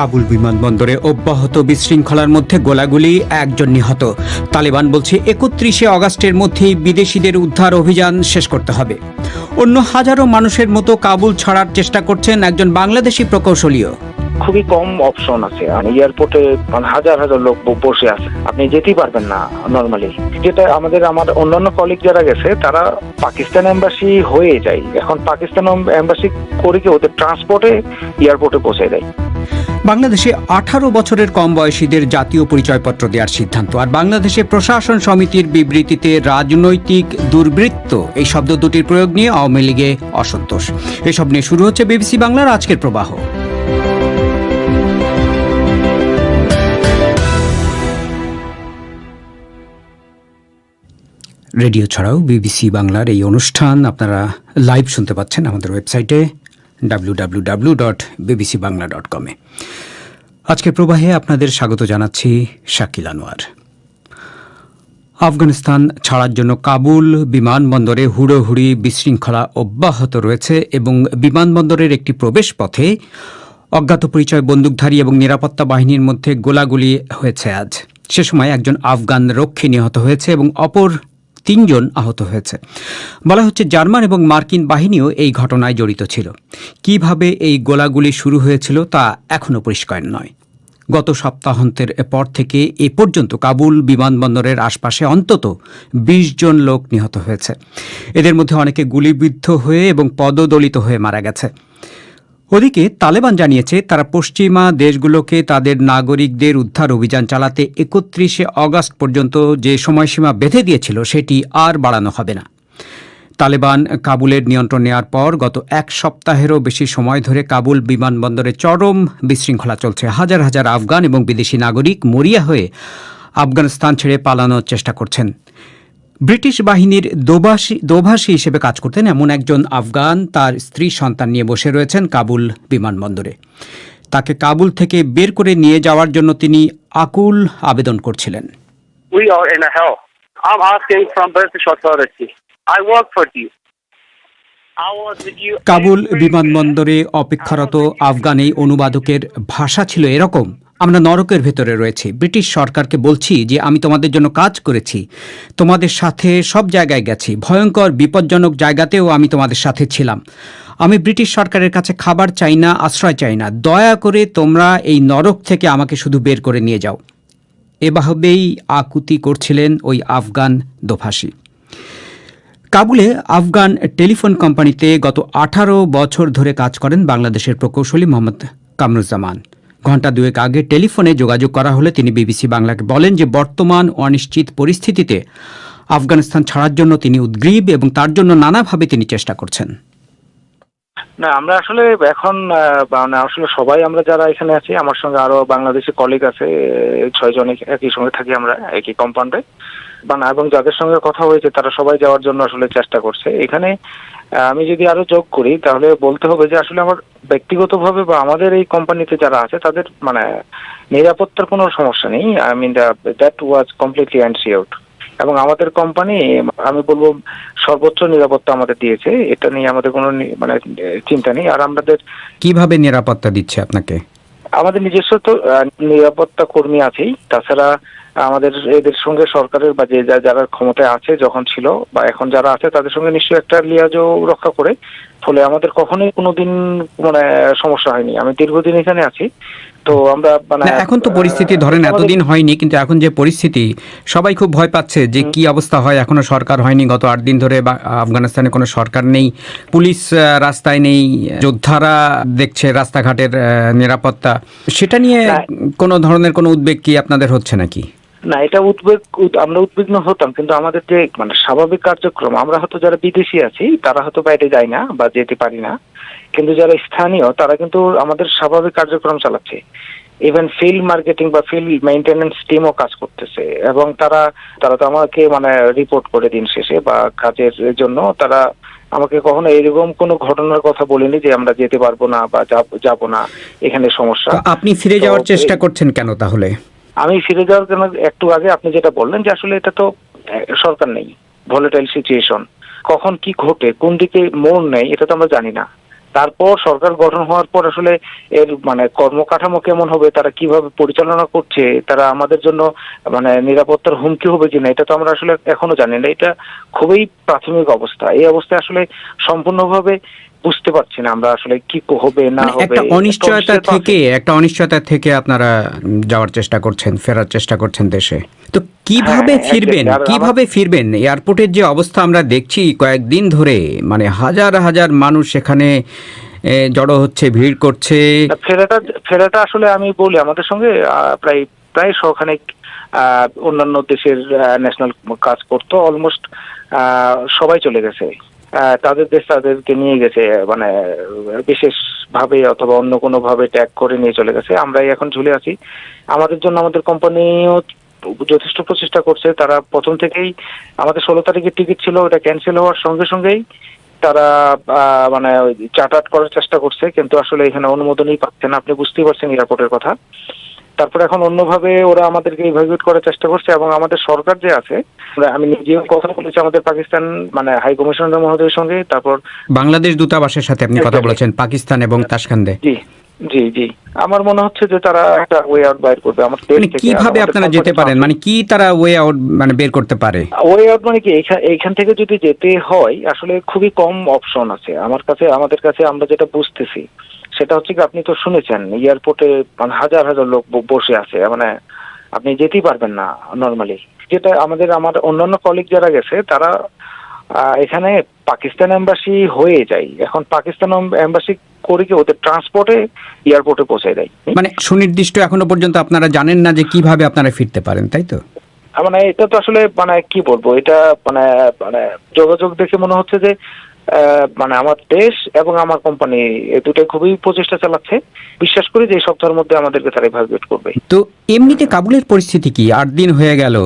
কাবুল বিমানবন্দরে অব্যাহত বিশৃঙ্খলার মধ্যে গোলাগুলি, একজন নিহত। তালেবান বলছে 31শে আগস্টের মধ্যেই বিদেশিদের উদ্ধার অভিযান শেষ করতে হবে। অন্য হাজারো মানুষের মতো কাবুল ছাড়ার চেষ্টা করছেন একজন বাংলাদেশি প্রকৌশলীও। খুবই কম অপশন আছে। এয়ারপোর্টে হাজার হাজার লোক বসে আছে, আপনি যেতেই পারবেন না নর্মালি। যেটা আমার অন্যান্য কলিগ যারা গেছে তারা পাকিস্তান এম্বাসি হয়ে যায়, এখন পাকিস্তান এম্বাসি করে কি ওদের ট্রান্সপোর্টে এয়ারপোর্টে পৌঁছে দেয়। বাংলাদেশে 18 বছরের কম বয়সীদের জাতীয় পরিচয়পত্র দেওয়ার সিদ্ধান্ত, আর বাংলাদেশে প্রশাসন সমিতির বিবৃতিতে রাজনৈতিক দুর্বৃত্ত এই শব্দ দুটির প্রয়োগ নিয়ে আওয়ামী লীগে অসন্তোষ। এসব নিয়ে শুরু হচ্ছে বিবিসি বাংলার আজকের প্রবাহ। রেডিও ছাড়াও বিবিসি বাংলার এই অনুষ্ঠান আপনারা লাইভ শুনতে পাচ্ছেন আমাদের ওয়েবসাইটে www.bbcbangla.com। আজকের প্রবাহে আপনাদের স্বাগত জানাচ্ছি শাকিল আনোয়ার। আফগানিস্তান ছাড়ার জন্য কাবুল বিমানবন্দরে হুড়োহুড়ি বিশৃঙ্খলা অব্যাহত রয়েছে এবং বিমানবন্দরের একটি প্রবেশ পথে অজ্ঞাত পরিচয় বন্দুকধারী এবং নিরাপত্তা বাহিনীর মধ্যে গোলাগুলি হয়েছে আজ। সে সময় একজন আফগান রক্ষী নিহত হয়েছে এবং অপর 3 জন আহত হয়েছে। বলা হচ্ছে জার্মান এবং মার্কিন বাহিনীও এই ঘটনায় জড়িত ছিল। কিভাবে এই গোলাগুলি শুরু হয়েছিল তা এখনও পরিষ্কার নয়। গত সপ্তাহান্তের পর থেকে এ পর্যন্ত কাবুল বিমানবন্দরের আশপাশে অন্তত 20 জন লোক নিহত হয়েছে। এদের মধ্যে অনেকে গুলিবিদ্ধ হয়ে এবং পদদলিত হয়ে মারা গেছে। ওদিকে তালেবান জানিয়েছে তারা পশ্চিমা দেশগুলোকে তাদের নাগরিকদের উদ্ধার অভিযান চালাতে 31শে আগস্ট পর্যন্ত যে সময়সীমা বেঁধে দিয়েছিল সেটি আর বাড়ানো হবে না। তালেবান কাবুলের নিয়ন্ত্রণ নেওয়ার পর গত 1 সপ্তাহেরও বেশি সময় ধরে কাবুল বিমানবন্দরে চরম বিশৃঙ্খলা চলছে। হাজার হাজার আফগান এবং বিদেশি নাগরিক মরিয়া হয়ে আফগানিস্তান ছেড়ে পালানোর চেষ্টা করছেন। ব্রিটিশ বাহিনীর দোভাষী হিসেবে কাজ করতেন এমন একজন আফগান তার স্ত্রী সন্তান নিয়ে বসে রয়েছেন কাবুল বিমানবন্দরে। তাকে কাবুল থেকে বের করে নিয়ে যাওয়ার জন্য তিনি আকুল আবেদন করছিলেন। We are in a hell. I'm asking from British authority. I work for you. Kabul বিমানবন্দরে অপেক্ষারত আফগান এই অনুবাদকের ভাষা ছিল এরকম: আমরা নরকের ভেতরে রয়েছি। ব্রিটিশ সরকারকে বলছি যে আমি তোমাদের জন্য কাজ করেছি, তোমাদের সাথে সব জায়গায় গেছি, ভয়ঙ্কর বিপজ্জনক জায়গাতেও আমি তোমাদের সাথে ছিলাম। আমি ব্রিটিশ সরকারের কাছে খাবার চাই না, আশ্রয় চাই না। দয়া করে তোমরা এই নরক থেকে আমাকে শুধু বের করে নিয়ে যাও। এভাবেই আকুতি করছিলেন ওই আফগান দোভাষী। কাবুলে আফগান টেলিফোন কোম্পানিতে গত 18 বছর ধরে কাজ করেন বাংলাদেশের প্রকৌশলী মোহাম্মদ কামরুজ্জামান। ঘণ্টা 2 আগে টেলিফোনে যোগাযোগ করা হলে তিনি বিবিসি বাংলাকে বলেন যে বর্তমান অনিশ্চিত পরিস্থিতিতে আফগানিস্তান ছাড়ার জন্য তিনি উদ্গ্রীব এবং তার জন্য নানাভাবে তিনি চেষ্টা করছেন। না, আমরা আসলে এখন আসলে সবাই আমরা যারা এখানে আছি, আমার সঙ্গে আরো বাংলাদেশি কলিগ আছে 6 জন, একই সঙ্গে থাকি আমরা একই কম্পাউন্ডে, এবং যাদের সঙ্গে কথা হয়েছে তারা সবাই যাওয়ার জন্য আসলে চেষ্টা করছে। এখানে আমি যদি আরো যোগ করি তাহলে বলতে হবে যে আসলে আমার ব্যক্তিগতভাবে বা আমাদের এই কোম্পানিতে যারা আছে তাদের নিরাপত্তার কোনো সমস্যা নেই। I mean that was completely ensured, এবং আমাদের কোম্পানি আমি বলবো সর্বোচ্চ নিরাপত্তা আমাদের দিয়েছে। এটা নিয়ে আমাদের কোনো চিন্তা নেই। আর আমাদের কিভাবে নিরাপত্তা দিচ্ছে আপনাকে? আমাদের নিজস্ব তো নিরাপত্তা কর্মী আছেই, তাছাড়া আমাদের এদের সঙ্গে সরকারের বা যে যারা ক্ষমতায় আছে যখন ছিল বা এখন যারা আছে তাদের সঙ্গে নিশ্চয়ই একটা লিয়াজও রক্ষা করে, ফলে আমাদের কখনোই কোনোদিন সমস্যা হয়নি। আমি দীর্ঘদিন এখানে আছি, তো আমরা এখন তো পরিস্থিতি ধরেন এতদিন হয়নি, কিন্তু এখন যে পরিস্থিতি সবাই খুব ভয় পাচ্ছে যে কি অবস্থা হয়। এখনো সরকার হয়নি, গত 8 দিন ধরে আফগানিস্তানে কোনো সরকার নেই, পুলিশ রাস্তায় নেই, যোদ্ধারা দেখছে রাস্তাঘাটের নিরাপত্তা। সেটা নিয়ে কোনো ধরনের কোনো উদ্বেগ কি আপনাদের হচ্ছে নাকি? না, এটা আমরা উদ্বিগ্ন হতাম, কিন্তু আমাদের যে স্বাভাবিক কার্যক্রম, আমরা হয়তো যারা বিদেশি আছি তারা হয়তো বাইরে যায় না বা যেতে পারি না, কিন্তু যারা স্থানীয় তারা কিন্তু আমাদের স্বাভাবিক কার্যক্রম চালাচ্ছে। ইভেন ফিল্ড মার্কেটিং বা ফিল্ড মেইনটেনেন্স টিমও কাজ করতেছে, এবং তারা তো আমাকে রিপোর্ট করে দিন শেষে বা কাজের জন্য তারা আমাকে কখনো এরকম কোনো ঘটনার কথা বলেনি যে আমরা যেতে পারবো না বা যাবো না, এখানে সমস্যা। আপনি ফিরে যাওয়ার চেষ্টা করছেন কেন তাহলে? আমি ফিরে যাওয়ার জন্য একটু আগে আপনি যেটা বললেন যে আসলে এটা তো সরকার নেই, ভোলেটাইল সিচুয়েশন, কখন কি ঘটে কোন দিকে মোড় নেই এটা তো আমরা জানি না। তারপর সরকার গঠন হওয়ার পর আসলে এর মানে কর্মকাঠামো কেমন হবে, তারা কিভাবে পরিচালনা করছে, তারা আমাদের জন্য মানে নিরাপত্তার হুমকি হবে কিনা, এটা তো আমরা আসলে এখনো জানি না। এটা খুবই প্রাথমিক অবস্থা। এই অবস্থায় আসলে সম্পূর্ণভাবে বুঝতে পারছি না আমরা আসলে কি হবে না মানে হবে। একটা অনিশ্চয়তা থেকে আপনারা যাওয়ার চেষ্টা করছেন, ফেরার চেষ্টা করছেন দেশে। তো কিভাবে হ্যাঁ, ফিরবেন, exactly। আর কিভাবে ফিরবেন? এয়ারপোর্টের যে অবস্থা আমরা দেখছি কয়েকদিন ধরে, মানে হাজার হাজার মানুষ সেখানে জড়ো হচ্ছে, ভিড় করছে। ফেরাটা আসলে আমি বলি, আমাদের সঙ্গে প্রায় শখানেক অন্যান্য দেশের ন্যাশনাল কাজ করতো, অলমোস্ট সবাই চলে গেছে। তাদের দেশ তাদেরকে নিয়ে গেছে, মানে বিশেষভাবে অথবা অন্য কোনো ভাবে ট্যাগ করে নিয়ে চলে গেছে। আমরাই এখন ঝুলে আছি। আমাদের জন্য আমাদের কোম্পানিও যথেষ্ট প্রচেষ্টা করছে। তারা প্রথম থেকেই, আমাদের 16 তারিখের টিকিট ছিল, ওটা ক্যান্সেল হওয়ার সঙ্গে সঙ্গেই তারা মানে চার্ট আউট করার চেষ্টা করছে, কিন্তু আসলে এখানে অনুমোদনই পাচ্ছে না। আপনি বুঝতেই পারছেন এয়ারপোর্টের কথা। তারপর এখন অন্যভাবে ওরা আমাদেরকে ইভালুয়েট করার চেষ্টা করছে, এবং আমাদের সরকার যে আছে, আমি নিজেও কথা বলেছি আমাদের পাকিস্তান মানে হাই কমিশনার মহোদয়ের সঙ্গে। তারপর বাংলাদেশ দূতাবাসের সাথে আপনি কথা বলেছেন, পাকিস্তান এবং তাশখান্দে। জি জি জি, আমার মনে হচ্ছে যে তারা একটা ওয়ে আউট বাইর করবে আমার দেশ মানে থেকে। কিভাবে আপনারা যেতে পারেন, মানে কি তারা ওয়ে আউট মানে বের করতে পারে? ওয়ে আউট মানে কি, এইখান থেকে যদি যেতে হয় আসলে খুবই কম অপশন আছে আমাদের কাছে। আমরা যেটা বুঝতেছি সেটা হচ্ছে কি, আপনি তো শুনেছেন এয়ারপোর্টে মানে হাজার হাজার লোক বসে আছে, মানে আপনি যেতেই পারবেন না নর্মালি। যেটা আমার অন্যান্য কলিগ যারা গেছে, তারা এখানে পাকিস্তান এম্বাসি হয়ে যায়। এখন পাকিস্তান এম্বাসি করে কি ওদের ট্রান্সপোর্টে এয়ারপোর্টে পৌঁছে দেয়। মানে সুনির্দিষ্ট এখনো পর্যন্ত আপনারা জানেন না যে কিভাবে আপনারা ফিরতে পারেন, তাই তো? মানে এটা তো আসলে মানে কি বলবো, এটা মানে মানে যোগাযোগ দেখে মনে হচ্ছে যে মানে আমার দেশ এবং আমার কোম্পানি দুটোই খুবই প্রচেষ্টা চালাচ্ছে। বিশ্বাস করি যে এই সপ্তাহের মধ্যে আমাদেরকে তারা ইভালুয়েট করবে। তো এমনিতে কাবুলের পরিস্থিতি কি? 8 দিন হয়ে গেল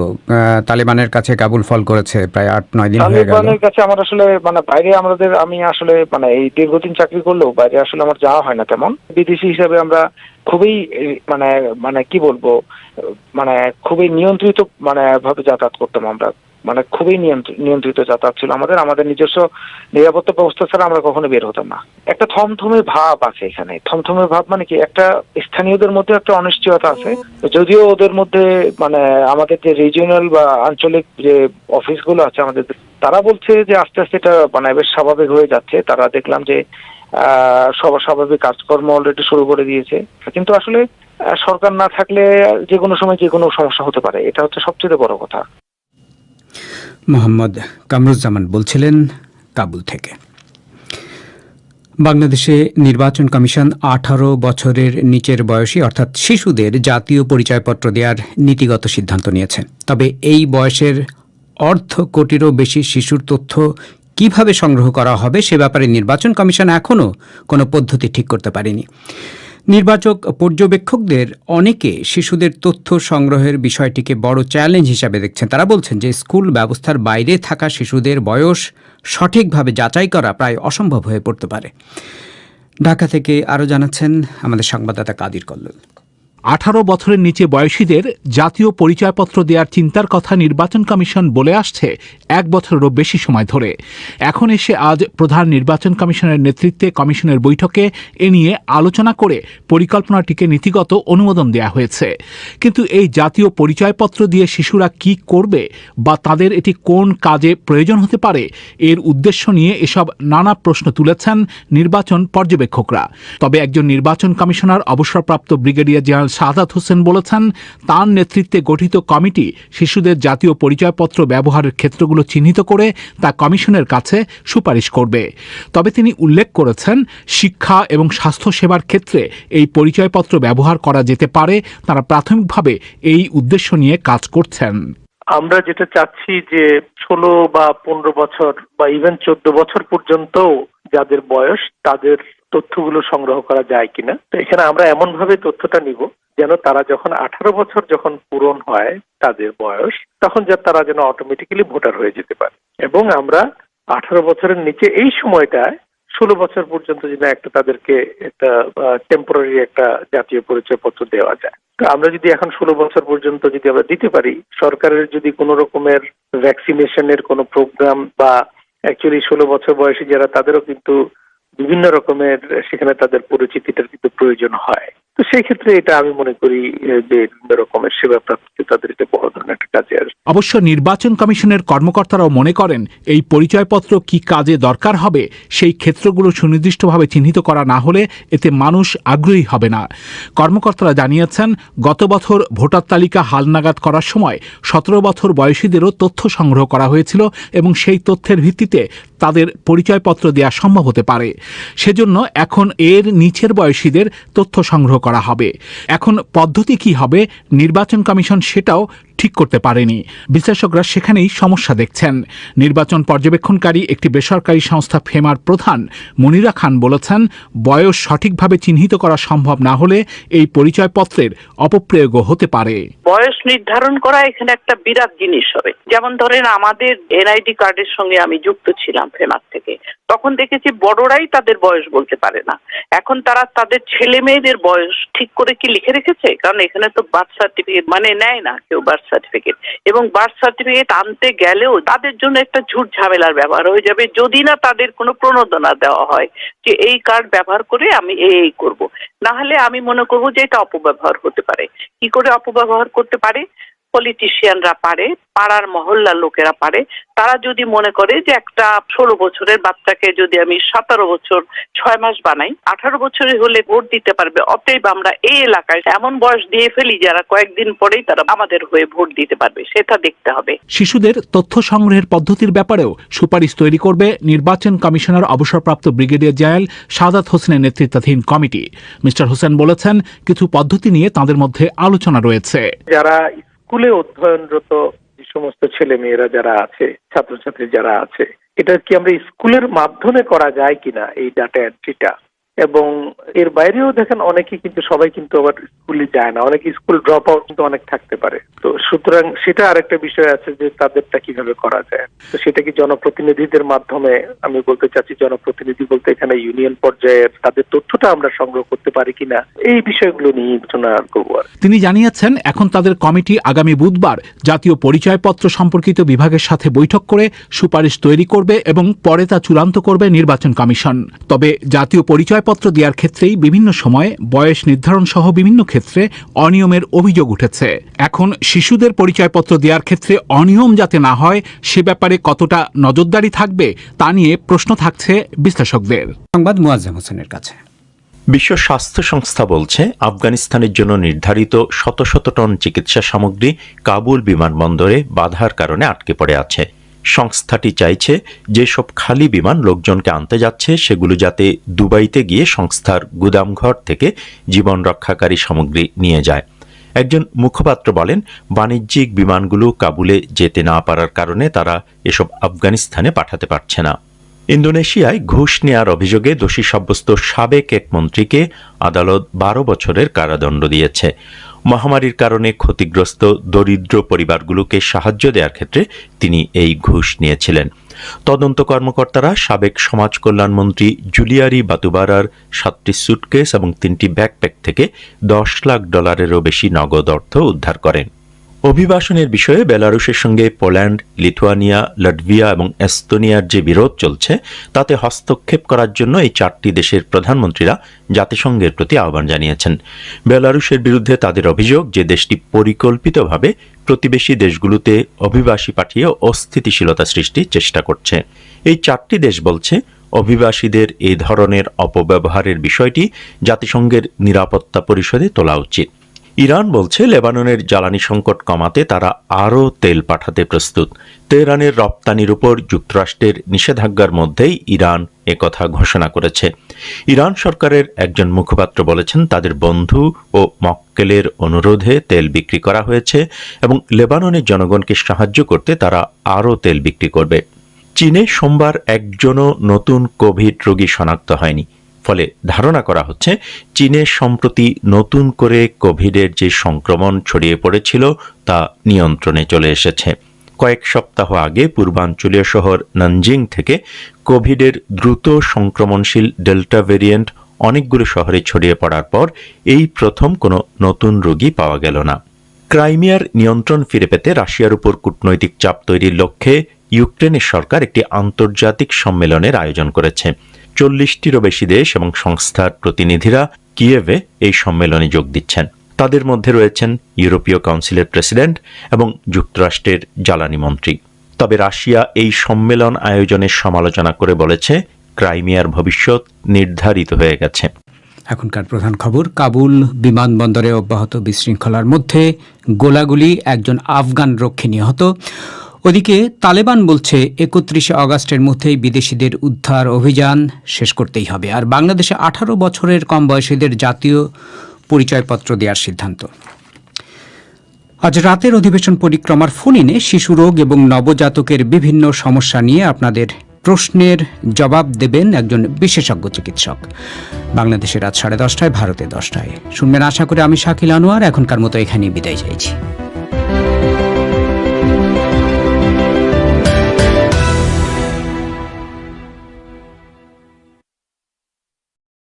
তালেবানের কাছে কাবুল ফল করেছে, প্রায় 8-9 দিন হয়ে গেল। তালেবানের কাছে আমার আসলে মানে বাইরে আমি আসলে মানে এই দীর্ঘদিন চাকরি করলেও বাইরে আসলে আমার যাওয়া হয় না তেমন। বিদেশি হিসেবে আমরা খুবই মানে মানে কি বলবো, মানে খুবই নিয়ন্ত্রিত মানে ভাবে যাতায়াত করতাম আমরা। মানে খুবই নিয়ন্ত্রিত যাতায়াত ছিল আমাদের নিজস্ব নিরাপত্তা ব্যবস্থা ছাড়া আমরা কখনো বের হতাম না। একটা থমথমে ভাব আছে এখানে। থমথমে ভাব মানে কি, একটা স্থানীয়দের মধ্যে একটা অনিশ্চয়তা আছে। যদিও ওদের মধ্যে মানে আমাদের যে রিজিওনাল বা আঞ্চলিক যে অফিসগুলো আছে আমাদের, তারা বলছে যে আস্তে আস্তে এটা মানে বেশ স্বাভাবিক হয়ে যাচ্ছে। তারা দেখলাম যে স্বাভাবিক কাজকর্ম অলরেডি শুরু করে দিয়েছে। কিন্তু আসলে সরকার না থাকলে যে কোনো সময় যে কোনো সমস্যা হতে পারে, এটা হচ্ছে সবচেয়ে বড় কথা। মোহাম্মদ কামরুজ্জামান বলছিলেন কাবুল থেকে। বাংলাদেশে নির্বাচন কমিশন 18 বছরের নিচের বয়সী অর্থাৎ শিশুদের জাতীয় পরিচয়পত্র দেওয়ার নীতিগত সিদ্ধান্ত নিয়েছে। তবে এই বয়সের 1/2 কোটিরও বেশি শিশুর তথ্য কিভাবে সংগ্রহ করা হবে সে ব্যাপারে নির্বাচন কমিশন এখনও কোনো পদ্ধতি ঠিক করতে পারেনি। নির্বাচক পর্যবেক্ষকদের অনেকে শিশুদের তথ্য সংগ্রহের বিষয়টিকে বড় চ্যালেঞ্জ হিসাবে দেখছেন। তারা বলছেন যে স্কুল ব্যবস্থার বাইরে থাকা শিশুদের বয়স সঠিকভাবে যাচাই করা প্রায় অসম্ভব হয়ে পড়তে পারে। ঢাকা থেকে আরও জানাচ্ছেন আমাদের সংবাদদাতা কাদির কল্লোল। 18 বছরের নিচে বয়সীদের জাতীয় পরিচয়পত্র দেওয়ার চিন্তার কথা নির্বাচন কমিশন বলে আসছে 1 বছরেরও বেশি সময় ধরে। এখন এসে আজ প্রধান নির্বাচন কমিশনের নেতৃত্বে কমিশনের বৈঠকে এ নিয়ে আলোচনা করে পরিকল্পনাটিকে নীতিগত অনুমোদন দেওয়া হয়েছে। কিন্তু এই জাতীয় পরিচয়পত্র দিয়ে শিশুরা কি করবে বা তাদের এটি কোন কাজে প্রয়োজন হতে পারে, এর উদ্দেশ্য নিয়ে এসব নানা প্রশ্ন তুলেছেন নির্বাচন পর্যবেক্ষকরা। তবে একজন নির্বাচন কমিশনার অবসরপ্রাপ্ত ব্রিগেডিয়ার জেনারেল সাদাত হোসেন বলেছেন, তার নেতৃত্বে গঠিত কমিটি শিশুদের জাতীয় পরিচয়পত্র ব্যবহারের ক্ষেত্রগুলো চিহ্নিত করে তা কমিশনের কাছে সুপারিশ করবে। তবে তিনি উল্লেখ করেছেন, শিক্ষা এবং স্বাস্থ্যসেবার ক্ষেত্রে এই পরিচয়পত্র ব্যবহার করা যেতে পারে। তারা প্রাথমিকভাবে এই উদ্দেশ্য নিয়ে কাজ করছেন। আমরা যেটা চাচ্ছি যে 16 বা 15 বছর বা ইভেন 14 বছর পর্যন্ত যাদের বয়স, তাদের তথ্যগুলো সংগ্রহ করা যায় কিনা। তো এখানে আমরা এমন ভাবে তথ্যটা নিব যেন তারা যখন 18 বছর যখন পূরণ হয় তাদের বয়স, তখন তারা যেন অটোমেটিক্যালি ভোটার হয়ে যেতে পারে। এবং আমরা 18 বছরের নিচে এই সময়টায় 16 বছর পর্যন্ত যেন একটা তাদেরকে একটা টেম্পোরারি একটা জাতীয় পরিচয়পত্র দেওয়া যায়। তো আমরা যদি এখন 16 বছর পর্যন্ত যদি আমরা দিতে পারি, সরকারের যদি কোনো রকমের ভ্যাকসিনেশনের কোনো প্রোগ্রাম বা অ্যাকচুয়ালি 16 বছর বয়সী যারা, তাদেরও কিন্তু বিভিন্ন রকমের সেখানে তাদের পরিচিতিটার কিন্তু প্রয়োজন হয়। তো সেই ক্ষেত্রে এটা আমি মনে করি যে বিভিন্ন রকমের সেবা প্রাপ্তিতে তাদের এটা বড় ধরনের একটা কাজে আসবে। অবশ্য নির্বাচন কমিশনের কর্মকর্তারাও মনে করেন এই পরিচয়পত্র কি কাজে দরকার হবে সেই ক্ষেত্রগুলো সুনির্দিষ্টভাবে চিহ্নিত করা না হলে এতে মানুষ আগ্রহী হবে না। কর্মকর্তারা জানিয়েছেন, গত বছর ভোটার তালিকা হালনাগাদ করার সময় 17 বছর বয়সীদেরও তথ্য সংগ্রহ করা হয়েছিল এবং সেই তথ্যের ভিত্তিতে তাদের পরিচয়পত্র দেওয়া সম্ভব হতে পারে। সেজন্য এখন এর নিচের বয়সীদের তথ্য সংগ্রহ করা হবে। এখন পদ্ধতি কি হবে নির্বাচন কমিশন সেটাও ঠিক করতে পারেনি। বিশ্লেষকরা সেখানেই সমস্যা দেখছেন। নির্বাচন পর্যবেক্ষণকারী একটি বেসরকারি সংস্থা ফেমার প্রধান মনিরা খান বলেছেন, বয়স সঠিকভাবে চিহ্নিত করা সম্ভব না হলে এই পরিচয়পত্রের অপপ্রয়োগও হতে পারে। বয়স নির্ধারণ করা এখানে একটা বিরাট জিনিস হবে। যেমন ধরেন আমাদের এনআইডি কার্ডের সঙ্গে আমি যুক্ত ছিলাম ফেমার থেকে, তখন দেখেছি বড়রাই তাদের বয়স বলতে পারে না। এখন তারা তাদের ছেলে মেয়েদের বয়স ঠিক করে কি লিখে রেখেছে? কারণ এখানে তো বার্থ সার্টিফিকেট মানে নেয় না কেউ বার্থ সার্টিফিকেট, এবং বার্থ সার্টিফিকেট আনতে গেলেও তাদের জন্য একটা ঝুট ঝামেলার ব্যবহার হয়ে যাবে যদি না তাদের কোনো প্রণোদনা দেওয়া হয় যে এই কার্ড ব্যবহার করে আমি এই করব। না হলে আমি মনে করব যে এটা অপব্যবহার হতে পারে। কি করে অপব্যবহার করতে পারে? পলিটিশিয়ানরা পারে, পাড়ার মহল্লার লোকেরা পারে। তারা যদি মনে করে যে একটা 16 বছরের বাচ্চাকে যদি আমি 17 বছর 6 মাস বানাই, 18 বছরের হলে ভোট দিতে পারবে, অতএব আমরা এই এলাকায় এমন বয়স দিয়ে ফেলি যারা কয়েকদিন পরেই তারা আমাদের হয়ে ভোট দিতে পারবে, সেটা দেখতে হবে। শিশুদের তথ্য সংগ্রহের পদ্ধতির ব্যাপারেও সুপারিশ তৈরি করবে নির্বাচন কমিশনার অবসরপ্রাপ্ত ব্রিগেডিয়ার জেনারেল শাহাদাত হোসেনের নেতৃত্বাধীন কমিটি। মিস্টার হোসেন বলেছেন, কিছু পদ্ধতি নিয়ে তাদের মধ্যে আলোচনা রয়েছে। যারা স্কুলে অধ্যয়নরত যে সমস্ত ছেলে মেয়েরা যারা আছে, ছাত্রছাত্রী যারা আছে, এটা কি আমরা স্কুলের মাধ্যমে করা যায় কিনা এই ডাটা এন্ট্রিটা। এবং এর বাইরেও দেখেন অনেকে কিন্তু সবাই কিন্তু আবার স্কুলে যায় না, অনেকে স্কুল ড্রপ আউট কিন্তু অনেক থাকতে পারে। তো সুতরাং সেটা আরেকটা বিষয় আছে যে তাদেরটা কিভাবে করা যায়। তো সেটা কি জনপ্রতিনিধিদের মাধ্যমে, আমি বলতে চাচ্ছি জনপ্রতিনিধি বলতে এখানে ইউনিয়ন পর্যায়ের তাদের তথ্যটা আমরা সংগ্রহ করতে পারি কিনা, এই বিষয়গুলো নিয়ে আলোচনা করবো। তিনি জানিয়েছেন, এখন তাদের কমিটি আগামী বুধবার জাতীয় পরিচয়পত্র সম্পর্কিত বিভাগের সাথে বৈঠক করে সুপারিশ তৈরি করবে এবং পরে তা চূড়ান্ত করবে নির্বাচন কমিশন। তবে জাতীয় পরিচয়পত্র দেওয়ার ক্ষেত্রেই বিভিন্ন সময়ে বয়স নির্ধারণ সহ বিভিন্ন ক্ষেত্রে অনিয়মের অভিযোগ উঠেছে। এখন শিশুদের পরিচয়পত্র দেওয়ার ক্ষেত্রে অনিয়ম যাতে না হয় সে ব্যাপারে কতটা নজরদারি থাকবে তা নিয়ে প্রশ্ন থাকছে বিশ্লেষকদের। সংবাদ মুয়াজ্জেম হোসেনের কাছে। বিশ্ব স্বাস্থ্য সংস্থা বলছে, আফগানিস্তানের জন্য নির্ধারিত শত শত টন চিকিৎসা সামগ্রী কাবুল বিমানবন্দরে বাধার কারণে আটকে পড়ে আছে। সংস্থাটি চাইছে যেসব খালি বিমান লোকজনকে আনতে যাচ্ছে সেগুলো যাতে দুবাইতে গিয়ে সংস্থার গুদামঘর থেকে জীবন রক্ষাকারী সামগ্রী নিয়ে যায়। একজন মুখপাত্র বলেন, বাণিজ্যিক বিমানগুলো কাবুলে যেতে না পারার কারণে তারা এসব আফগানিস্তানে পাঠাতে পারছে না। ইন্দোনেশিয়ায় ঘুষ নেয়ার অভিযোগে দোষী সাব্যস্ত সাবেক এক মন্ত্রীকে আদালত 12 বছরের কারাদণ্ড দিয়েছে। মহামারীর কারণে ক্ষতিগ্রস্ত দরিদ্র পরিবারগুলোকে সাহায্য দেওয়ার ক্ষেত্রে তিনি এই ঘুষ নিয়েছিলেন। তদন্ত কর্মকর্তারা সাবেক সমাজ কল্যাণমন্ত্রী জুলিয়ারি বাতুবারার 7টি সুটকেস এবং 3টি ব্যাকপ্যাক থেকে $10 লাখ বেশি নগদ অর্থ উদ্ধার করেন। অভিবাসনের বিষয়ে বেলারুশের সঙ্গে পোল্যান্ড, লিথুয়ানিয়া, লাটভিয়া এবং এস্তোনিয়ার যে বিরোধ চলছে তাতে হস্তক্ষেপ করার জন্য এই 4টি দেশের প্রধানমন্ত্রীরা জাতিসংঘের প্রতি আহ্বান জানিয়েছেন। বেলারুশের বিরুদ্ধে তাদের অভিযোগ যে দেশটি পরিকল্পিতভাবে প্রতিবেশী দেশগুলোতে অভিবাসী পাঠিয়ে অস্থিতিশীলতা সৃষ্টির চেষ্টা করছে। এই 4টি দেশ বলছে, অভিবাসীদের এই ধরনের অপব্যবহারের বিষয়টি জাতিসংঘের নিরাপত্তা পরিষদে তোলা উচিত। ইরান বলছে, লেবাননের জ্বালানি সংকট কমাতে তারা আরও তেল পাঠাতে প্রস্তুত। তেহরানের রপ্তানির উপর যুক্তরাষ্ট্রের নিষেধাজ্ঞার মধ্যেই ইরান একথা ঘোষণা করেছে। ইরান সরকারের একজন মুখপাত্র বলেছেন, তাদের বন্ধু ও মক্কেলের অনুরোধে তেল বিক্রি করা হয়েছে এবং লেবাননের জনগণকে সাহায্য করতে তারা আরও তেল বিক্রি করবে। চীনে সোমবার একজনও নতুন কোভিড রোগী শনাক্ত হয়নি। ফলে ধারণা করা হচ্ছে, চীনে সম্প্রতি নতুন করে কোভিডের যে সংক্রমণ ছড়িয়ে পড়েছিল তা নিয়ন্ত্রণে চলে এসেছে। কয়েক সপ্তাহ আগে পূর্বাঞ্চলীয় শহর নানজিং থেকে কোভিডের দ্রুত সংক্রমণশীল ডেল্টা ভেরিয়েন্ট অনেকগুলো শহরে ছড়িয়ে পড়ার পর এই প্রথম কোনো নতুন রোগী পাওয়া গেল না। ক্রাইমিয়ার নিয়ন্ত্রণ ফিরে পেতে রাশিয়ার উপর কূটনৈতিক চাপ তৈরির লক্ষ্যে ইউক্রেনের সরকার একটি আন্তর্জাতিক সম্মেলনের আয়োজন করেছে। 40টিরও বেশি দেশ এবং সংস্থার প্রতিনিধিরা কিয়েভে এই সম্মেলনে যোগ দিচ্ছেন। তাদের মধ্যে রয়েছেন ইউরোপীয় কাউন্সিলের প্রেসিডেন্ট এবং যুক্তরাষ্ট্রের জ্বালানি মন্ত্রী। তবে রাশিয়া এই সম্মেলন আয়োজনের সমালোচনা করে বলেছে, ক্রাইমিয়ার ভবিষ্যৎ নির্ধারিত হয়ে গেছে। এখনকার প্রধান খবর, কাবুল বিমানবন্দরে অব্যাহত বিশৃঙ্খলার মধ্যে গোলাগুলি, একজন আফগান রক্ষী নিহত। ওদিকে তালেবান বলছে 31 আগস্টের মধ্যেই বিদেশিদের উদ্ধার অভিযান শেষ করতেই হবে। আর বাংলাদেশে 18 বছরের কম বয়সীদের জাতীয় পরিচয়পত্র দেওয়ার সিদ্ধান্ত। আজ রাতের অধিবেশন পরিক্রমার ফোন-ইনে শিশু রোগ এবং নবজাতকের বিভিন্ন সমস্যা নিয়ে আপনাদের প্রশ্নের জবাব দেবেন একজন বিশেষজ্ঞ চিকিৎসক। বাংলাদেশে রাত 10:30, ভারতে 10টায় শুনবেন আশা করি। আমি শাকিল আনোয়ার এখনকার মতো এখানেই বিদায় চাইছি।